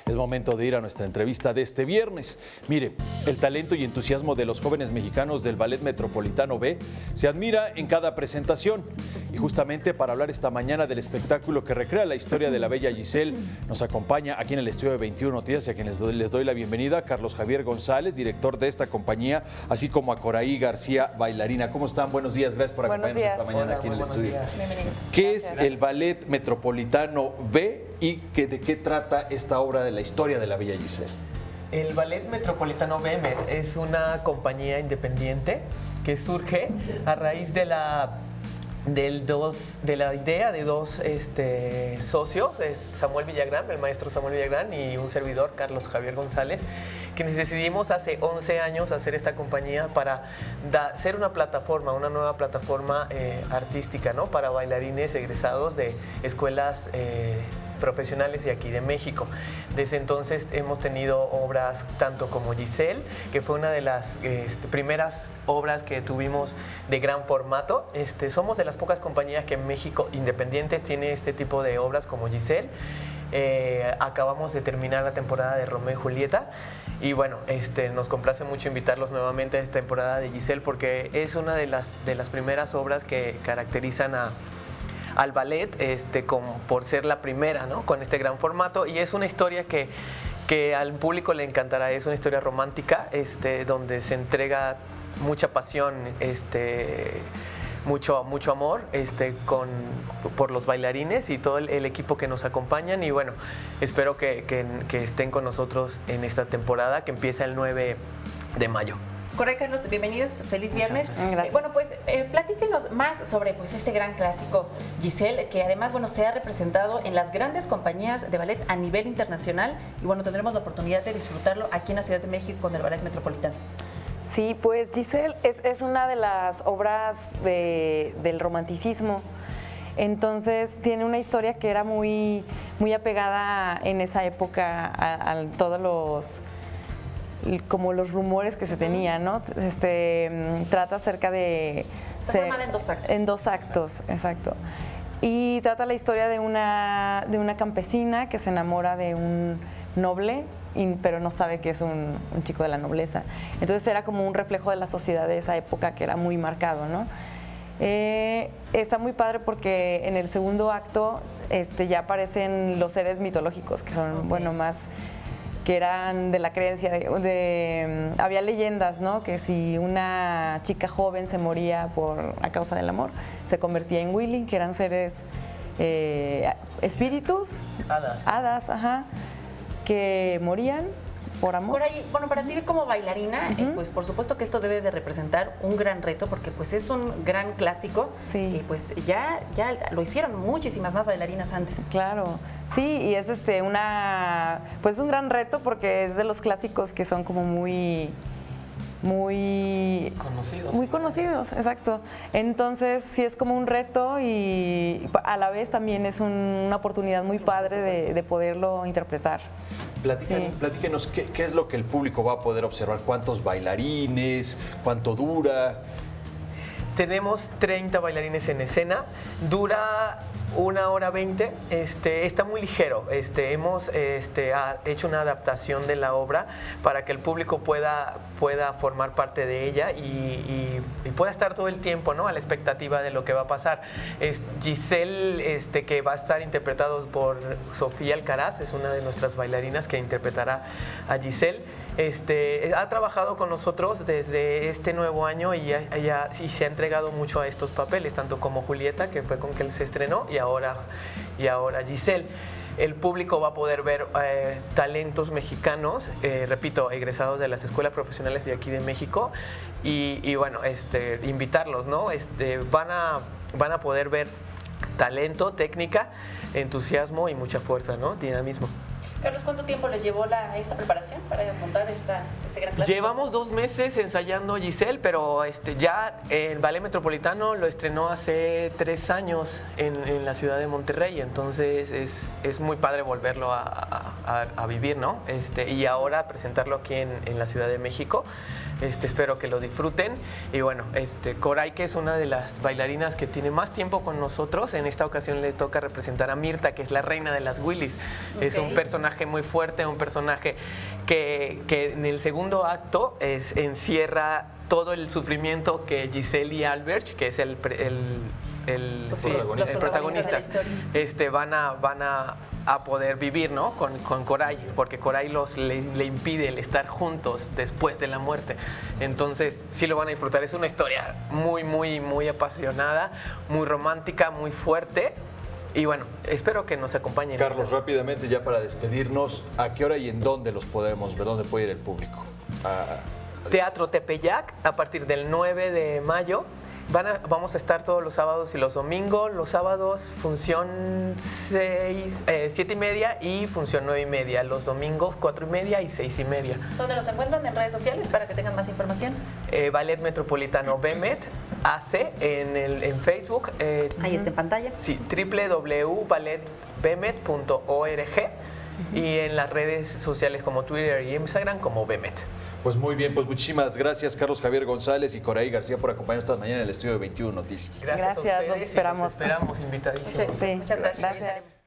Es momento de ir a nuestra entrevista de este viernes. Mire, el talento y entusiasmo de los jóvenes mexicanos del Ballet Metropolitano B se admira en cada presentación. Y justamente para hablar esta mañana del espectáculo que recrea la historia de la bella Giselle, nos acompaña aquí en el estudio de 21 Noticias y a quienes les doy la bienvenida, Carlos Javier González, director de esta compañía, así como a Coraí García, bailarina. ¿Cómo están? Buenos días, gracias por acompañarnos esta mañana aquí en el estudio. Bienvenidos. ¿Qué es el Ballet Metropolitano B y de qué trata esta obra de la historia de la bella Giselle? El Ballet Metropolitano B es una compañía independiente que surge a raíz de la idea de dos socios, es Samuel Villagrán, el maestro Samuel Villagrán, y un servidor, Carlos Javier González, quienes decidimos hace 11 años hacer esta compañía para ser una plataforma, una nueva plataforma artística, ¿no? Para bailarines egresados de escuelas profesionales de aquí de México. Desde entonces hemos tenido obras tanto como Giselle, que fue una de las primeras obras que tuvimos de gran formato. Somos de las pocas compañías que en México independientes tiene este tipo de obras como Giselle. Acabamos de terminar la temporada de Romeo y Julieta y bueno, nos complace mucho invitarlos nuevamente a esta temporada de Giselle porque es una de las primeras obras que caracterizan al ballet por ser la primera, ¿no? Con este gran formato, y es una historia que al público le encantará. Es una historia romántica donde se entrega mucha pasión, mucho amor por los bailarines y todo el equipo que nos acompañan, y bueno, espero que estén con nosotros en esta temporada que empieza el 9 de mayo. Correcto, Carlos, bienvenidos, feliz viernes. Gracias. Bueno, pues platíquenos más sobre este gran clásico, Giselle, que además se ha representado en las grandes compañías de ballet a nivel internacional, y bueno, tendremos la oportunidad de disfrutarlo aquí en la Ciudad de México con el Ballet Metropolitano. Sí, pues Giselle es una de las obras del romanticismo. Entonces tiene una historia que era muy, muy apegada en esa época a todos los rumores que se tenían, ¿no? Trata acerca de... Está formada en 2 actos. En 2 actos, exacto. Y trata la historia de una campesina que se enamora de un noble, pero no sabe que es un chico de la nobleza. Entonces era como un reflejo de la sociedad de esa época que era muy marcado, ¿no? Está muy padre porque en el segundo acto ya aparecen los seres mitológicos, que son, okay, bueno, más... que eran de la creencia, había leyendas, ¿no? Que si una chica joven se moría a causa del amor, se convertía en Willing, que eran seres, espíritus, hadas, ajá, que morían por amor. Por ahí, bueno, para ti como bailarina, pues por supuesto que esto debe de representar un gran reto, porque pues es un gran clásico, sí, que pues ya lo hicieron muchísimas más bailarinas antes. Claro, sí, y es pues un gran reto porque es de los clásicos que son como muy conocidos, exacto. Entonces sí es como un reto y a la vez también es una oportunidad muy padre de poderlo interpretar. Platíquenos qué es lo que el público va a poder observar, cuántos bailarines, cuánto dura. Tenemos 30 bailarines en escena, dura 1 hora 20, está muy ligero. Hemos hecho una adaptación de la obra para que el público pueda formar parte de ella y pueda estar todo el tiempo, ¿no? A la expectativa de lo que va a pasar. Giselle, que va a estar interpretado por Sofía Alcaraz, es una de nuestras bailarinas que interpretará a Giselle. Ha trabajado con nosotros desde este nuevo año y se ha entregado mucho a estos papeles, tanto como Julieta, que fue con que él se estrenó, y ahora Giselle. El público va a poder ver talentos mexicanos, repito, egresados de las escuelas profesionales de aquí de México, y bueno, invitarlos, ¿no? Van a poder ver talento, técnica, entusiasmo y mucha fuerza, ¿no? Dinamismo. Carlos, ¿cuánto tiempo les llevó esta preparación para montar este gran clásico? Llevamos 2 meses ensayando Giselle, pero ya el Ballet Metropolitano lo estrenó hace 3 años en la ciudad de Monterrey, entonces es muy padre volverlo a vivir, ¿no? Y ahora presentarlo aquí en la Ciudad de México. Espero que lo disfruten. Y bueno, Coraí, que es una de las bailarinas que tiene más tiempo con nosotros, en esta ocasión le toca representar a Mirta, que es la reina de las Willys. Okay. Es un personaje personaje muy fuerte, un personaje que en el segundo acto encierra todo el sufrimiento que Giselle y Albert, que es el protagonista, van a poder vivir, ¿no? con Coray, porque Coray le impide el estar juntos después de la muerte. Entonces sí lo van a disfrutar. Es una historia muy, muy, muy apasionada, muy romántica, muy fuerte. Y bueno, espero que nos acompañen. Carlos, rápidamente ya para despedirnos, ¿a qué hora y en dónde los podemos ver? ¿Dónde puede ir el público? Teatro Tepeyac, a partir del 9 de mayo. Vamos a estar todos los sábados y los domingos. Los sábados función 7:30 y función 9:30. Los domingos 4:30 y 6:30. ¿Dónde los encuentran? En redes sociales para que tengan más información. Ballet Metropolitano BEMET AC en Facebook. Ahí está en pantalla. Sí, www.balletbemet.org y en las redes sociales como Twitter y Instagram como BEMET. Pues muy bien, pues muchísimas gracias Carlos Javier González y Coray García por acompañarnos esta mañana en el estudio de 21 Noticias. Gracias a ustedes, los esperamos. Los esperamos invitadísimos. Muchas gracias.